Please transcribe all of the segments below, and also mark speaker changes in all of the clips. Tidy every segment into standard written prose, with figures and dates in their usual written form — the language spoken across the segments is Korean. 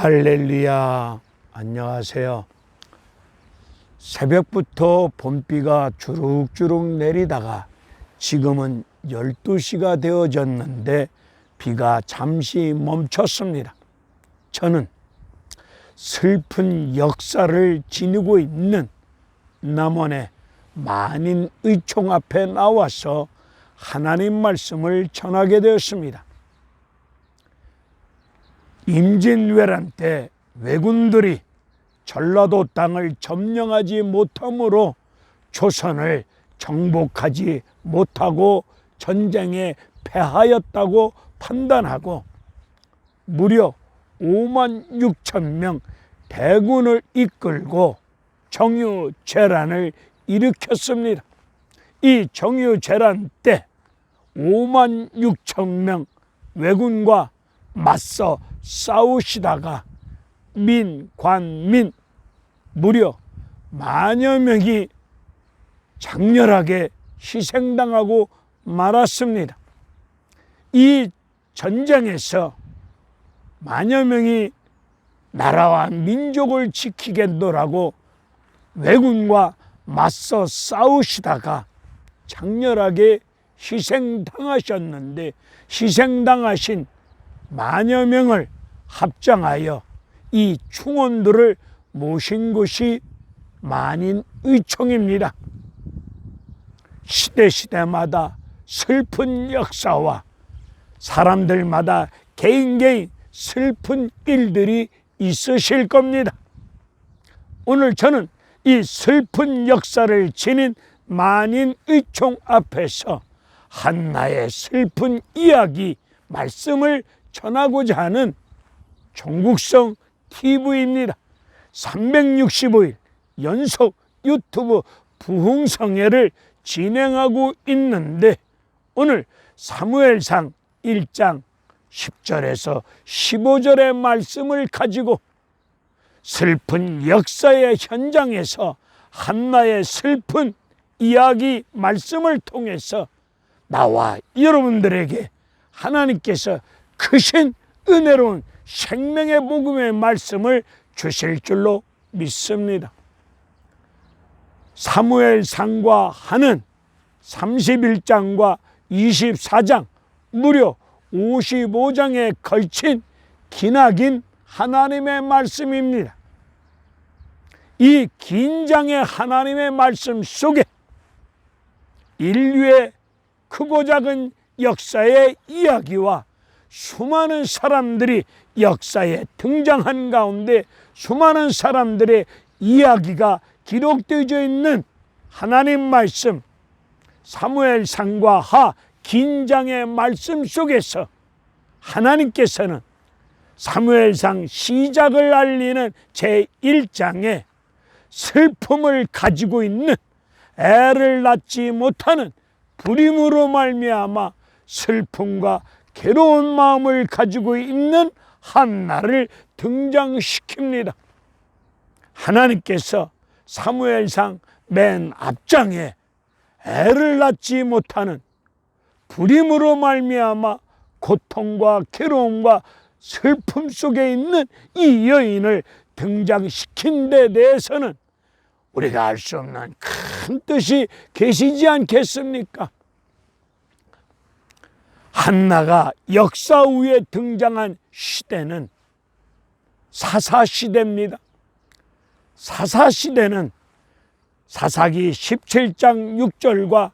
Speaker 1: 할렐루야, 안녕하세요. 새벽부터 봄비가 주룩주룩 내리다가 지금은 12시가 되어졌는데 비가 잠시 멈췄습니다. 저는 슬픈 역사를 지니고 있는 남원의 만인의총 앞에 나와서 하나님 말씀을 전하게 되었습니다. 임진왜란 때 왜군들이 전라도 땅을 점령하지 못함으로 조선을 정복하지 못하고 전쟁에 패하였다고 판단하고 무려 5만 6천 명 대군을 이끌고 정유재란을 일으켰습니다. 이 정유재란 때 5만 6천 명 왜군과 맞서 싸우시다가 민관민 무려 만여 명이 장렬하게 희생당하고 말았습니다. 이 전쟁에서 만여 명이 나라와 민족을 지키겠노라고 왜군과 맞서 싸우시다가 장렬하게 희생당하셨는데, 희생당하신 만여 명을 합장하여 이 충원들을 모신 곳이 만인의총입니다. 시대마다 슬픈 역사와 사람들마다 개인 슬픈 일들이 있으실 겁니다. 오늘 저는 이 슬픈 역사를 지닌 만인의총 앞에서 한나의 슬픈 이야기 말씀을 전하고자 하는 종국성 TV입니다. 365일 연속 유튜브 부흥성회를 진행하고 있는데 오늘 사무엘상 1장 10절에서 15절의 말씀을 가지고 슬픈 역사의 현장에서 한나의 슬픈 이야기 말씀을 통해서 나와 여러분들에게 하나님께서 크신 은혜로운 생명의 복음의 말씀을 주실 줄로 믿습니다. 사무엘상과 하는 31장과 24장 무려 55장에 걸친 기나긴 하나님의 말씀입니다. 이 긴 장의 하나님의 말씀 속에 인류의 크고 작은 역사의 이야기와 수많은 사람들이 역사에 등장한 가운데 수많은 사람들의 이야기가 기록되어 있는 하나님 말씀, 사무엘상과 하 긴장의 말씀 속에서 하나님께서는 사무엘상 시작을 알리는 제1장에 슬픔을 가지고 있는, 애를 낳지 못하는 불임으로 말미암아 슬픔과 괴로운 마음을 가지고 있는 한나를 등장시킵니다. 하나님께서 사무엘상 맨 앞장에 애를 낳지 못하는 불임으로 말미암아 고통과 괴로움과 슬픔 속에 있는 이 여인을 등장시킨 데 대해서는 우리가 알 수 없는 큰 뜻이 계시지 않겠습니까? 한나가 역사 후에 등장한 시대는 사사시대입니다. 사사시대는 사사기 17장 6절과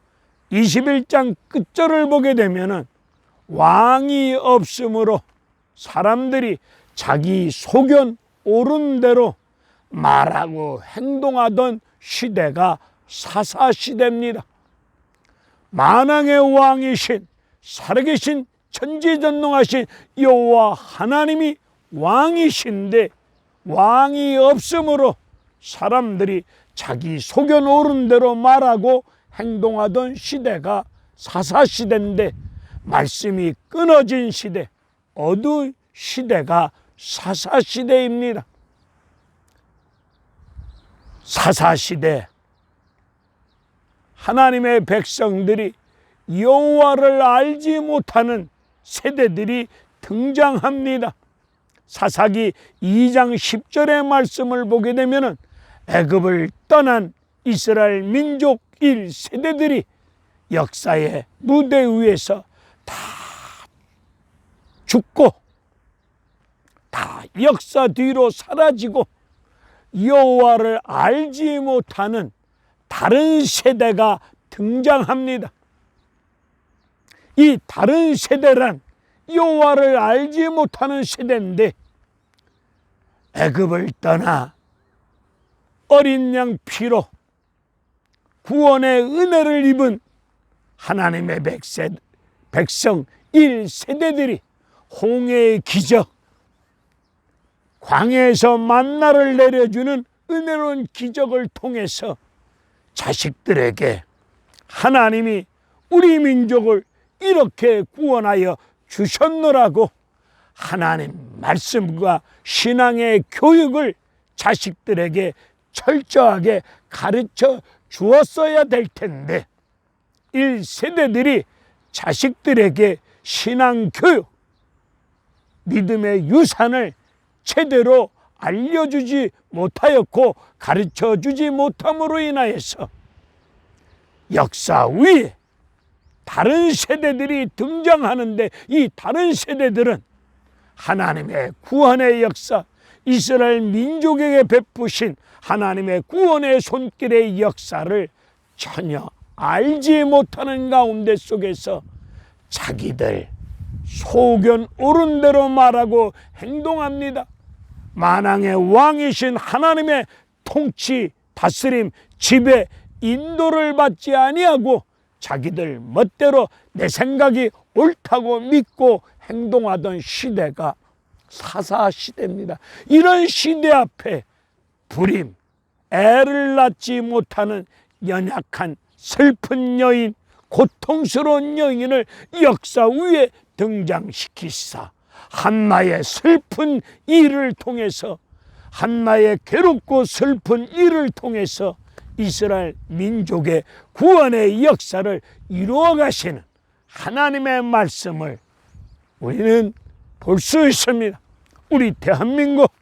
Speaker 1: 21장 끝절을 보게 되면 왕이 없으므로 사람들이 자기 소견 옳은 대로 말하고 행동하던 시대가 사사시대입니다. 만왕의 왕이신 살아계신 천지전능하신 여호와 하나님이 왕이신데 왕이 없으므로 사람들이 자기 소견 옳은 대로 말하고 행동하던 시대가 사사시대인데, 말씀이 끊어진 시대, 어두운 시대가 사사시대입니다. 사사시대, 하나님의 백성들이 여호와를 알지 못하는 세대들이 등장합니다. 사사기 2장 10절의 말씀을 보게 되면 애굽을 떠난 이스라엘 민족 1세대들이 역사의 무대 위에서 다 죽고 다 역사 뒤로 사라지고 여호와를 알지 못하는 다른 세대가 등장합니다. 이 다른 세대란 여호와를 알지 못하는 세대인데 애굽을 떠나 어린 양 피로 구원의 은혜를 입은 하나님의 백성 1세대들이 홍해의 기적, 광야에서 만나를 내려주는 은혜로운 기적을 통해서 자식들에게 하나님이 우리 민족을 이렇게 구원하여 주셨노라고 하나님 말씀과 신앙의 교육을 자식들에게 철저하게 가르쳐 주었어야 될 텐데 1세대들이 자식들에게 신앙 교육, 믿음의 유산을 제대로 알려주지 못하였고 가르쳐주지 못함으로 인하여서 역사 위에 다른 세대들이 등장하는데 이 다른 세대들은 하나님의 구원의 역사, 이스라엘 민족에게 베푸신 하나님의 구원의 손길의 역사를 전혀 알지 못하는 가운데 속에서 자기들 소견 옳은 대로 말하고 행동합니다. 만왕의 왕이신 하나님의 통치, 다스림, 지배, 인도를 받지 아니하고 자기들 멋대로 내 생각이 옳다고 믿고 행동하던 시대가 사사시대입니다. 이런 시대 앞에 불임, 애를 낳지 못하는 연약한 슬픈 여인, 고통스러운 여인을 역사 위에 등장시키사 한나의 슬픈 일을 통해서, 한나의 괴롭고 슬픈 일을 통해서 이스라엘 민족의 구원의 역사를 이루어 가시는 하나님의 말씀을 우리는 볼 수 있습니다. 우리 대한민국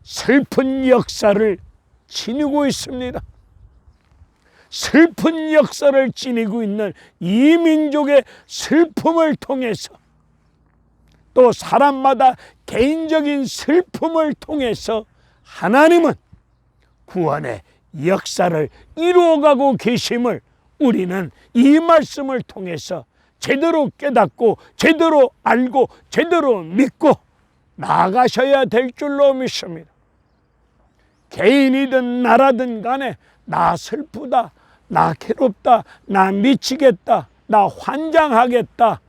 Speaker 1: 슬픈 역사를 지니고 있습니다. 슬픈 역사를 지니고 있는 이 민족의 슬픔을 통해서 또 사람마다 개인적인 슬픔을 통해서 하나님은 구원의 역사를 이루어가고 계심을 우리는 이 말씀을 통해서 제대로 깨닫고 제대로 알고 제대로 믿고 나아가셔야 될 줄로 믿습니다. 개인이든 나라든 간에 나 슬프다, 나 괴롭다, 나 미치겠다, 나 환장하겠다.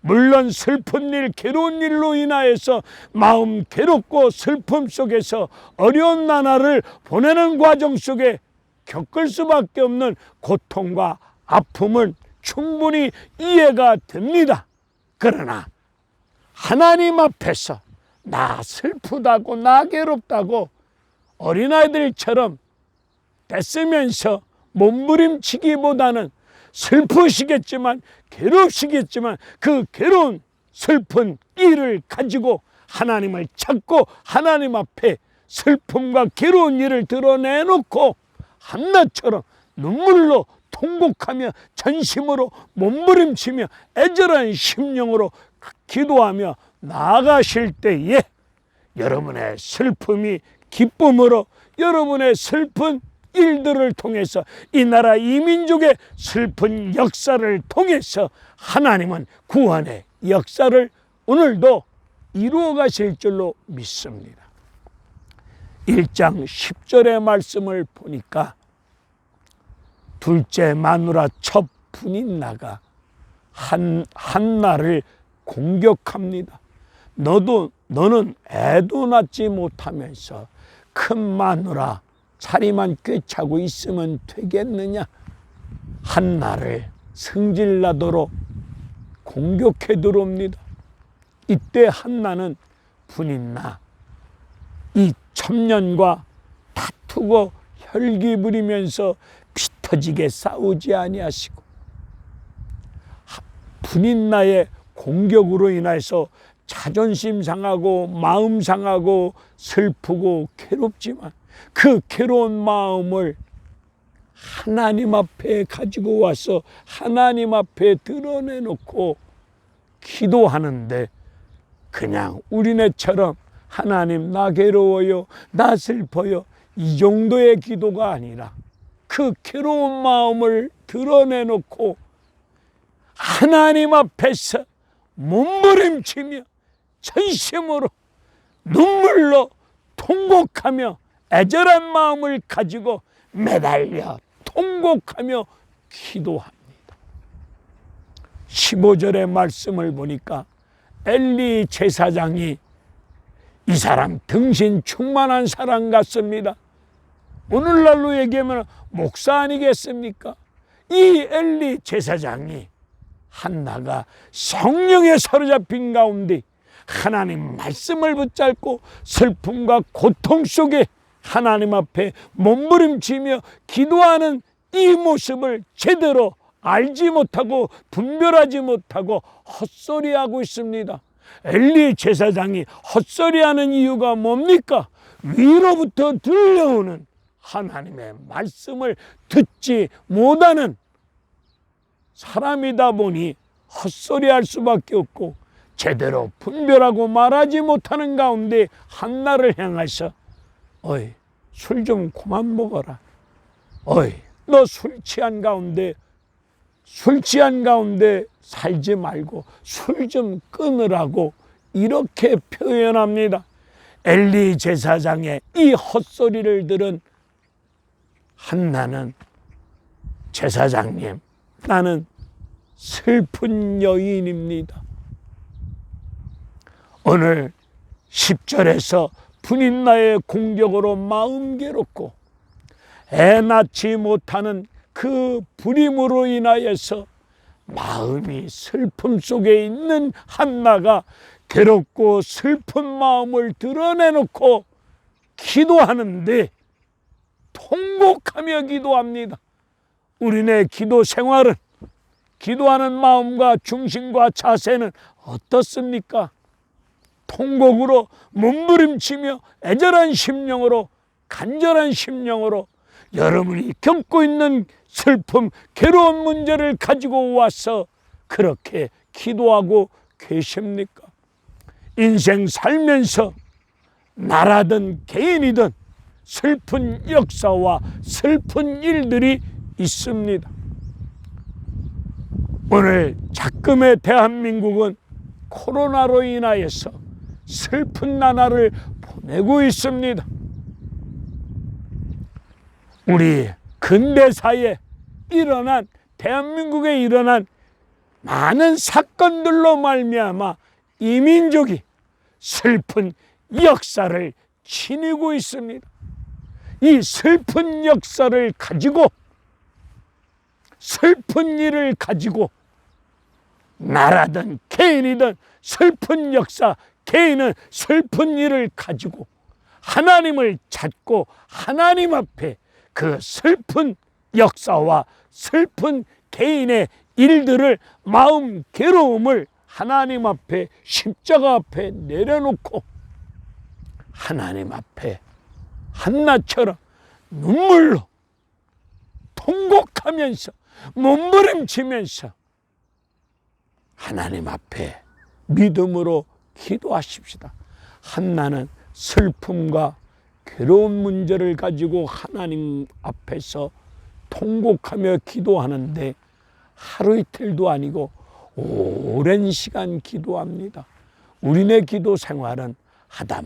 Speaker 1: 물론 슬픈 일, 괴로운 일로 인하여서 마음 괴롭고 슬픔 속에서 어려운 나날을 보내는 과정 속에 겪을 수밖에 없는 고통과 아픔은 충분히 이해가 됩니다. 그러나 하나님 앞에서 나 슬프다고, 나 괴롭다고 어린아이들처럼 떼쓰면서 몸부림치기보다는 슬프시겠지만 괴롭시겠지만 그 괴로운 슬픈 일을 가지고 하나님을 찾고 하나님 앞에 슬픔과 괴로운 일을 드러내놓고 한나처럼 눈물로 통곡하며 전심으로 몸부림치며 애절한 심령으로 기도하며 나아가실 때에 여러분의 슬픔이 기쁨으로, 여러분의 슬픈 일들을 통해서 이 나라 이 민족의 슬픈 역사를 통해서 하나님은 구원의 역사를 오늘도 이루어 가실 줄로 믿습니다. 1장 10절의 말씀을 보니까 둘째 마누라 첫 분인나가 한나를 공격합니다. 너는 애도 낳지 못하면서 큰 마누라 자리만 꿰차고 있으면 되겠느냐? 한나를 승질나도록 공격해 들어옵니다. 이때 한나는 분인나 이 첩년과 다투고 혈기 부리면서 피 터지게 싸우지 아니하시고 분인나의 공격으로 인해서 자존심 상하고 마음 상하고 슬프고 괴롭지만 그 괴로운 마음을 하나님 앞에 가지고 와서 하나님 앞에 드러내놓고 기도하는데, 그냥 우리네처럼 하나님 나 괴로워요, 나 슬퍼요, 이 정도의 기도가 아니라 그 괴로운 마음을 드러내놓고 하나님 앞에서 몸부림치며 전심으로 눈물로 통곡하며 애절한 마음을 가지고 매달려 통곡하며 기도합니다. 15절의 말씀을 보니까 엘리 제사장이 이 사람 등신 충만한 사람 같습니다. 오늘날로 얘기하면 목사 아니겠습니까? 이 엘리 제사장이 한나가 성령에 사로잡힌 가운데 하나님 말씀을 붙잡고 슬픔과 고통 속에 하나님 앞에 몸부림치며 기도하는 이 모습을 제대로 알지 못하고 분별하지 못하고 헛소리하고 있습니다. 엘리 제사장이 헛소리하는 이유가 뭡니까? 위로부터 들려오는 하나님의 말씀을 듣지 못하는 사람이다 보니 헛소리할 수밖에 없고, 제대로 분별하고 말하지 못하는 가운데 한나를 향해서 어이, 술 좀 그만 먹어라. 어이, 너 술 취한 가운데 살지 말고 술 좀 끊으라고 이렇게 표현합니다. 엘리 제사장의 이 헛소리를 들은 한나는, 제사장님, 나는 슬픈 여인입니다. 오늘 10절에서 분인나의 공격으로 마음 괴롭고 애 낳지 못하는 그 불임으로 인하여서 마음이 슬픔 속에 있는 한나가 괴롭고 슬픈 마음을 드러내놓고 기도하는데 통곡하며 기도합니다. 우리네 기도 생활은, 기도하는 마음과 중심과 자세는 어떻습니까? 통곡으로 몸부림치며 애절한 심령으로, 간절한 심령으로 여러분이 겪고 있는 슬픔, 괴로운 문제를 가지고 와서 그렇게 기도하고 계십니까? 인생 살면서 나라든 개인이든 슬픈 역사와 슬픈 일들이 있습니다. 오늘 작금의 대한민국은 코로나로 인하여서 슬픈 나날을 보내고 있습니다. 우리 근대사에 일어난, 대한민국에 일어난 많은 사건들로 말미암아 이 민족이 슬픈 역사를 지니고 있습니다. 이 슬픈 역사를 가지고, 슬픈 일을 가지고 나라든 개인이든 슬픈 역사, 개인은 슬픈 일을 가지고 하나님을 찾고 하나님 앞에 그 슬픈 역사와 슬픈 개인의 일들을, 마음 괴로움을 하나님 앞에, 십자가 앞에 내려놓고 하나님 앞에 한나처럼 눈물로 통곡하면서 몸부림치면서 하나님 앞에 믿음으로 기도하십시다. 한나는 슬픔과 괴로운 문제를 가지고 하나님 앞에서 통곡하며 기도하는데 하루 이틀도 아니고 오랜 시간 기도합니다. 우리네 기도 생활은 하다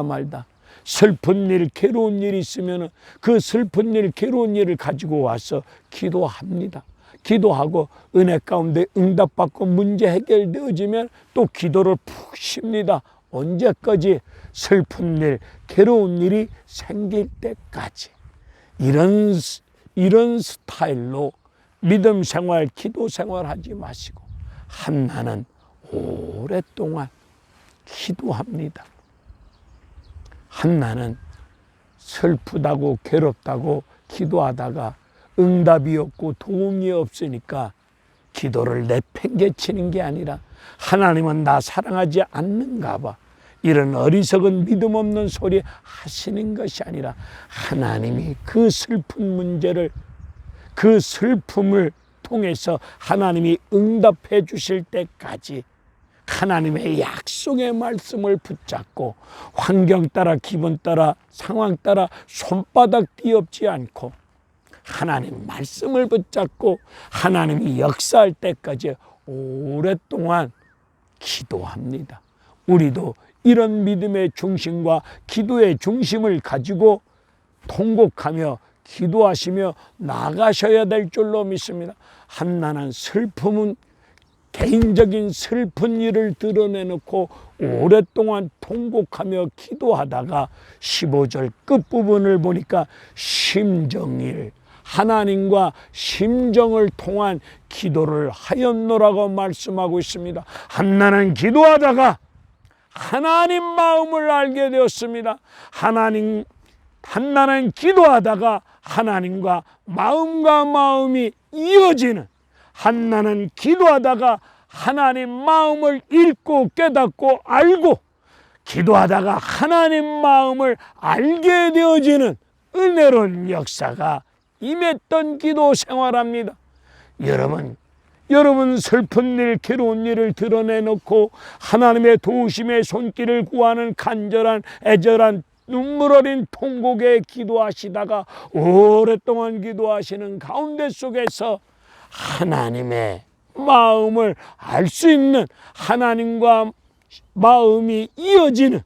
Speaker 1: 말다 슬픈 일, 괴로운 일이 있으면 그 슬픈 일, 괴로운 일을 가지고 와서 기도합니다. 기도하고 은혜 가운데 응답받고 문제 해결되어지면 또 기도를 푹 쉽니다. 언제까지? 슬픈 일, 괴로운 일이 생길 때까지. 이런 스타일로 믿음 생활, 기도 생활 하지 마시고 한나는 오랫동안 기도합니다. 한나는 슬프다고 괴롭다고 기도하다가 응답이 없고 도움이 없으니까 기도를 내팽개치는 게 아니라 하나님은 나 사랑하지 않는가 봐. 이런 어리석은 믿음 없는 소리 하시는 것이 아니라 하나님이 그 슬픈 문제를, 그 슬픔을 통해서 하나님이 응답해 주실 때까지 하나님의 약속의 말씀을 붙잡고 환경 따라 기분 따라 상황 따라 손바닥 뒤엎지 않고 하나님 말씀을 붙잡고 하나님이 역사할 때까지 오랫동안 기도합니다. 우리도 이런 믿음의 중심과 기도의 중심을 가지고 통곡하며 기도하시며 나가셔야 될 줄로 믿습니다. 한나는 슬픔은 개인적인 슬픈 일을 드러내놓고 오랫동안 통곡하며 기도하다가 15절 끝부분을 보니까 심정일, 하나님과 심정을 통한 기도를 하였노라고 말씀하고 있습니다. 한나는 기도하다가 하나님 마음을 알게 되었습니다. 한나는 기도하다가 하나님과 마음이 이어지는, 한나는 기도하다가 하나님 마음을 읽고 깨닫고 알고 기도하다가 하나님 마음을 알게 되어지는 은혜로운 역사가 임했던 기도 생활합니다. 여러분 슬픈 일, 괴로운 일을 드러내놓고 하나님의 도우심의 손길을 구하는 간절한 애절한 눈물 어린 통곡에 기도하시다가 오랫동안 기도하시는 가운데 속에서 하나님의 마음을 알 수 있는, 하나님과 마음이 이어지는,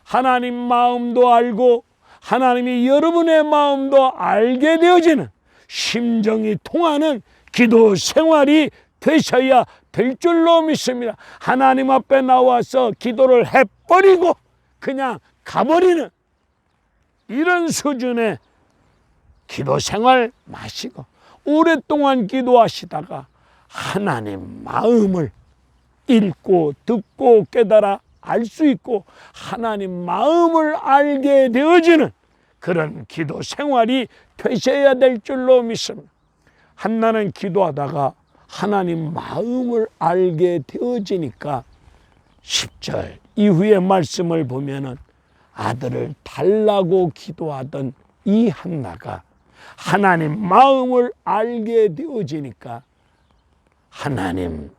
Speaker 1: 하나님 마음도 알고 하나님이 여러분의 마음도 알게 되어지는 심정이 통하는 기도 생활이 되셔야 될 줄로 믿습니다. 하나님 앞에 나와서 기도를 해버리고 그냥 가버리는 이런 수준의 기도 생활 마시고 오랫동안 기도하시다가 하나님 마음을 읽고 듣고 깨달아 알 수 있고 하나님 마음을 알게 되어지는 그런 기도 생활이 되셔야 될 줄로 믿습니다. 한나는 기도하다가 하나님 마음을 알게 되어지니까 10절 이후의 말씀을 보면은 아들을 달라고 기도하던 이 한나가 하나님 마음을 알게 되어지니까 하나님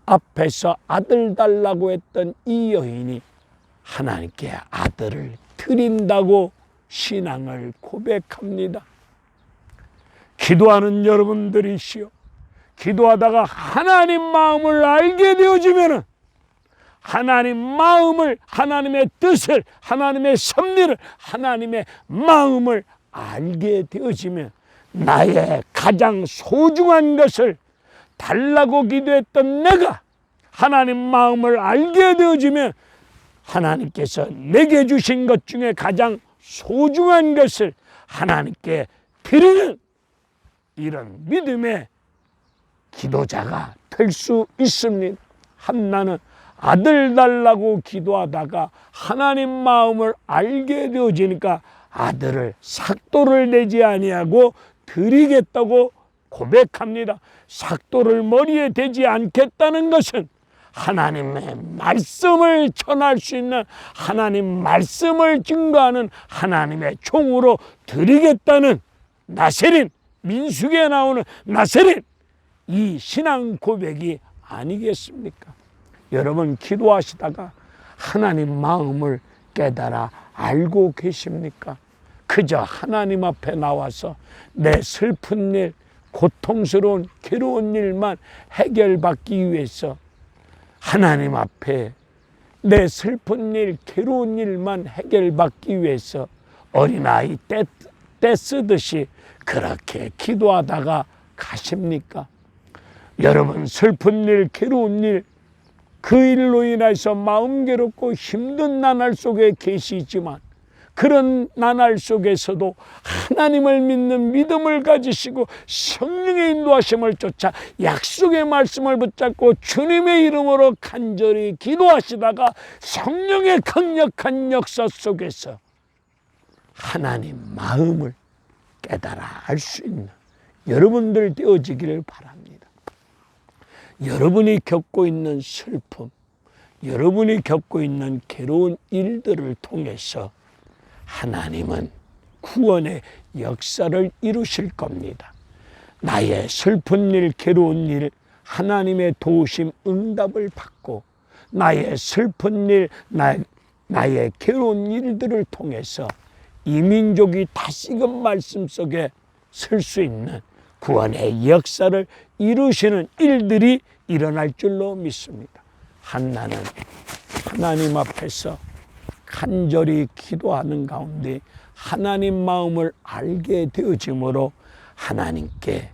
Speaker 1: 앞에서 아들 달라고 했던 이 여인이 하나님께 아들을 드린다고 신앙을 고백합니다. 기도하는 여러분들이시여, 기도하다가 하나님 마음을 알게 되어지면은 하나님 마음을, 하나님의 뜻을, 하나님의 섭리를, 하나님의 마음을 알게 되어지면 나의 가장 소중한 것을 달라고 기도했던 내가 하나님 마음을 알게 되어지면 하나님께서 내게 주신 것 중에 가장 소중한 것을 하나님께 드리는 이런 믿음의 기도자가 될 수 있습니다. 한나는 아들 달라고 기도하다가 하나님 마음을 알게 되어지니까 아들을 삭도를 내지 아니하고 드리겠다고 고백합니다. 삭도를 머리에 대지 않겠다는 것은 하나님의 말씀을 전할 수 있는, 하나님 말씀을 증거하는 하나님의 종으로 드리겠다는 나세린, 민수기에 나오는 나세린 이 신앙 고백이 아니겠습니까? 여러분 기도하시다가 하나님 마음을 깨달아 알고 계십니까? 그저 하나님 앞에 나와서 내 슬픈 일, 고통스러운 괴로운 일만 해결받기 위해서 하나님 앞에 내 슬픈 일, 괴로운 일만 해결받기 위해서 어린아이 떼 쓰듯이 그렇게 기도하다가 가십니까? 여러분 슬픈 일, 괴로운 일, 그 일로 인해서 마음 괴롭고 힘든 나날 속에 계시지만 그런 나날 속에서도 하나님을 믿는 믿음을 가지시고 성령의 인도하심을 쫓아 약속의 말씀을 붙잡고 주님의 이름으로 간절히 기도하시다가 성령의 강력한 역사 속에서 하나님 마음을 깨달아 알 수 있는 여러분들 되어지기를 바랍니다. 여러분이 겪고 있는 슬픔, 여러분이 겪고 있는 괴로운 일들을 통해서 하나님은 구원의 역사를 이루실 겁니다. 나의 슬픈 일, 괴로운 일, 하나님의 도우심, 응답을 받고 나의 슬픈 일, 나의 괴로운 일들을 통해서 이 민족이 다시금 말씀 속에 설 수 있는 구원의 역사를 이루시는 일들이 일어날 줄로 믿습니다. 한나는 하나님 앞에서 간절히 기도하는 가운데 하나님 마음을 알게 되어지므로 하나님께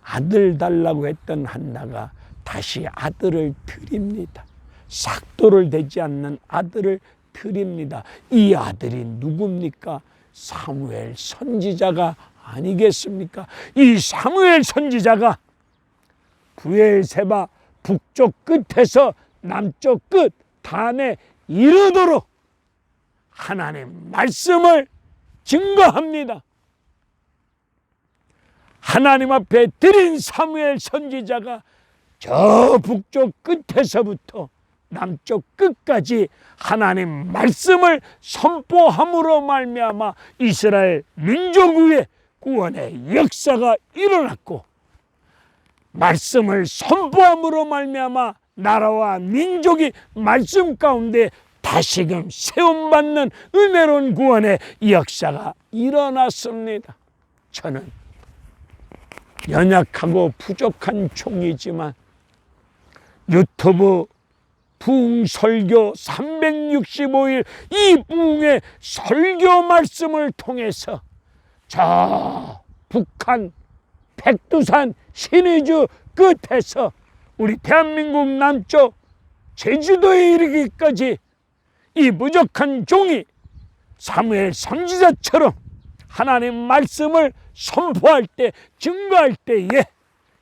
Speaker 1: 아들 달라고 했던 한나가 다시 아들을 드립니다. 삭도를 대지 않는 아들을 드립니다. 이 아들이 누굽니까? 사무엘 선지자가 아니겠습니까? 이 사무엘 선지자가 브엘세바 북쪽 끝에서 남쪽 끝 단에 이르도록 하나님 말씀을 증거합니다. 하나님 앞에 드린 사무엘 선지자가 저 북쪽 끝에서부터 남쪽 끝까지 하나님 말씀을 선포함으로 말미암아 이스라엘 민족 위에 구원의 역사가 일어났고, 말씀을 선포함으로 말미암아 나라와 민족이 말씀 가운데 다시금 세움받는 은혜로운 구원의 역사가 일어났습니다. 저는 연약하고 부족한 종이지만 유튜브 부흥 설교 365일 이 부흥의 설교 말씀을 통해서 저 북한 백두산 신의주 끝에서 우리 대한민국 남쪽 제주도에 이르기까지 이 부족한 종이 사무엘 선지자처럼 하나님 말씀을 선포할 때, 증거할 때에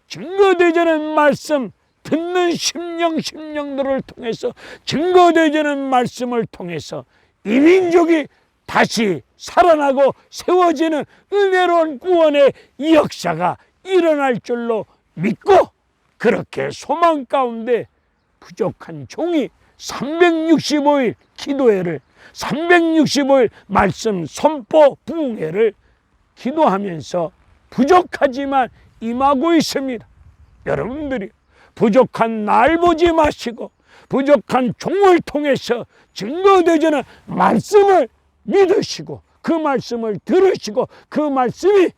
Speaker 1: 증거되지 않은 말씀, 듣는 심령들을 통해서 증거되지 않은 말씀을 통해서 이 민족이 다시 살아나고 세워지는 은혜로운 구원의 역사가 일어날 줄로 믿고, 그렇게 소망 가운데 부족한 종이 365일 기도회를, 365일 말씀 선포 부흥회를 기도하면서 부족하지만 임하고 있습니다. 여러분들이 부족한 날 보지 마시고 부족한 종을 통해서 증거되지는 말씀을 믿으시고 그 말씀을 들으시고 그 말씀이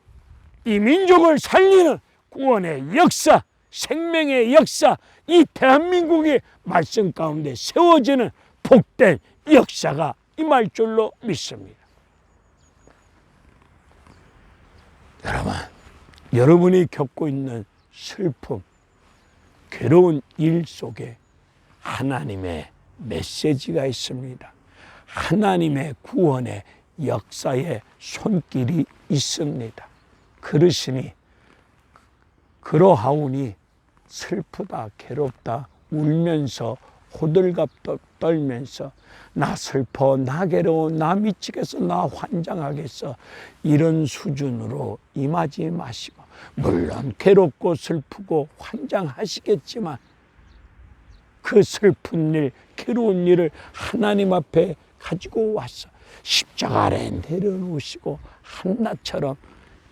Speaker 1: 이 민족을 살리는 구원의 역사, 생명의 역사, 이 대한민국의 말씀 가운데 세워지는 복된 역사가 임할 줄로 믿습니다. 여러분, 여러분이 겪고 있는 슬픔, 괴로운 일 속에 하나님의 메시지가 있습니다. 하나님의 구원의 역사의 손길이 있습니다. 그러시니 그러하오니 슬프다, 괴롭다, 울면서 호들갑 떨면서 나 슬퍼, 나 괴로워, 나 미치겠어, 나 환장하겠어, 이런 수준으로 임하지 마시고, 물론 괴롭고 슬프고 환장하시겠지만 그 슬픈 일, 괴로운 일을 하나님 앞에 가지고 와서 십자가 아래 내려놓으시고 한나처럼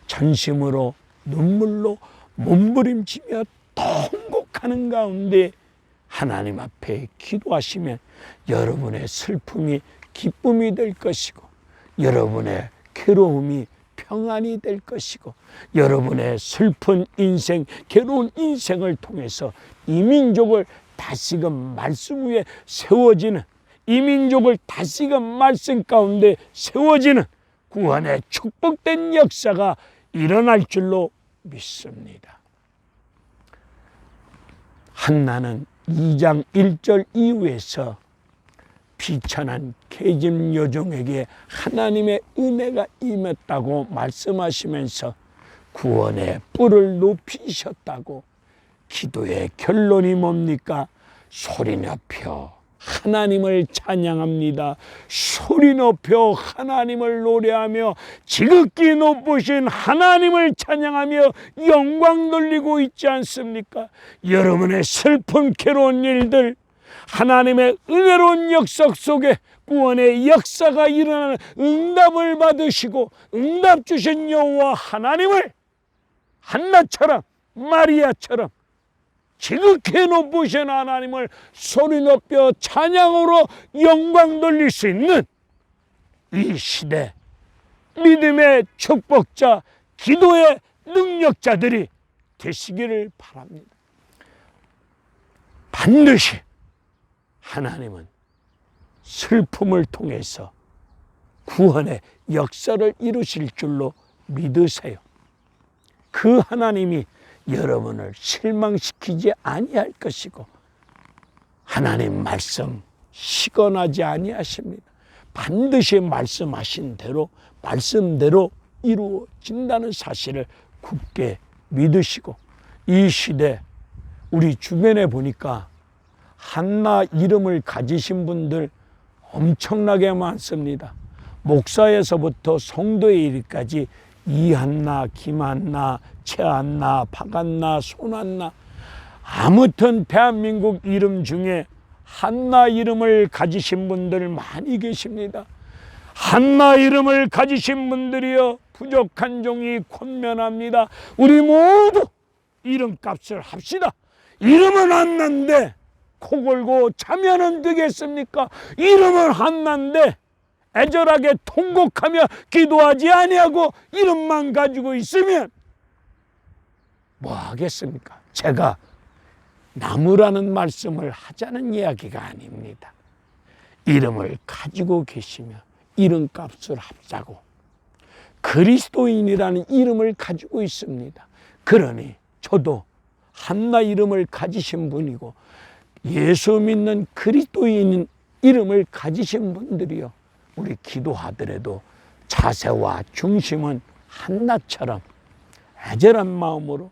Speaker 1: 전심으로 눈물로 몸부림치며 통곡하는 가운데 하나님 앞에 기도하시면 여러분의 슬픔이 기쁨이 될 것이고, 여러분의 괴로움이 평안이 될 것이고, 여러분의 슬픈 인생, 괴로운 인생을 통해서 이 민족을 다시금 말씀 위에 세워지는, 이 민족을 다시금 말씀 가운데 세워지는 구원의 축복된 역사가 일어날 줄로 믿습니다. 한나는 2장 1절 이후에서 비천한 계집 여종에게 하나님의 은혜가 임했다고 말씀하시면서 구원의 뿔을 높이셨다고, 기도의 결론이 뭡니까? 소리 높여 하나님을 찬양합니다. 소리 높여 하나님을 노래하며 지극히 높으신 하나님을 찬양하며 영광 돌리고 있지 않습니까? 여러분의 슬픈 괴로운 일들, 하나님의 은혜로운 역사 속에 구원의 역사가 일어나는 응답을 받으시고 응답 주신 여호와 하나님을 한나처럼 마리아처럼 지극히 높으신 하나님을 소리 높여 찬양으로 영광 돌릴 수 있는 이 시대 믿음의 축복자, 기도의 능력자들이 되시기를 바랍니다. 반드시 하나님은 슬픔을 통해서 구원의 역사를 이루실 줄로 믿으세요. 그 하나님이 여러분을 실망시키지 아니할 것이고 하나님 말씀 시건하지 아니하십니다. 반드시 말씀하신 대로 말씀대로 이루어진다는 사실을 굳게 믿으시고, 이 시대 우리 주변에 보니까 한나 이름을 가지신 분들 엄청나게 많습니다. 목사에서부터 성도에 이르기까지 이한나, 김한나, 최한나, 박한나, 손한나, 아무튼 대한민국 이름 중에 한나 이름을 가지신 분들 많이 계십니다. 한나 이름을 가지신 분들이여 부족한 종이 권면합니다. 우리 모두 이름값을 합시다. 이름은 한나인데 코 골고 자면은 되겠습니까? 이름은 한나인데 애절하게 통곡하며 기도하지 아니하고 이름만 가지고 있으면 뭐 하겠습니까? 제가 나무라는 말씀을 하자는 이야기가 아닙니다. 이름을 가지고 계시며 이름값을 합사고 그리스도인이라는 이름을 가지고 있습니다. 그러니 저도 한나 이름을 가지신 분이고 예수 믿는 그리스도인 이름을 가지신 분들이요, 우리 기도하더라도 자세와 중심은 한나처럼 애절한 마음으로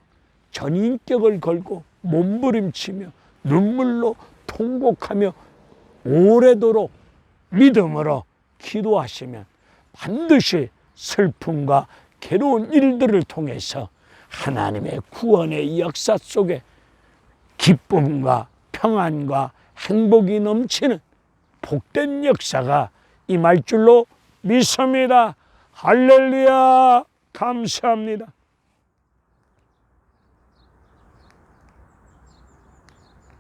Speaker 1: 전인격을 걸고 몸부림치며 눈물로 통곡하며 오래도록 믿음으로 기도하시면 반드시 슬픔과 괴로운 일들을 통해서 하나님의 구원의 역사 속에 기쁨과 평안과 행복이 넘치는 복된 역사가 임할 줄로 믿습니다. 할렐루야, 감사합니다.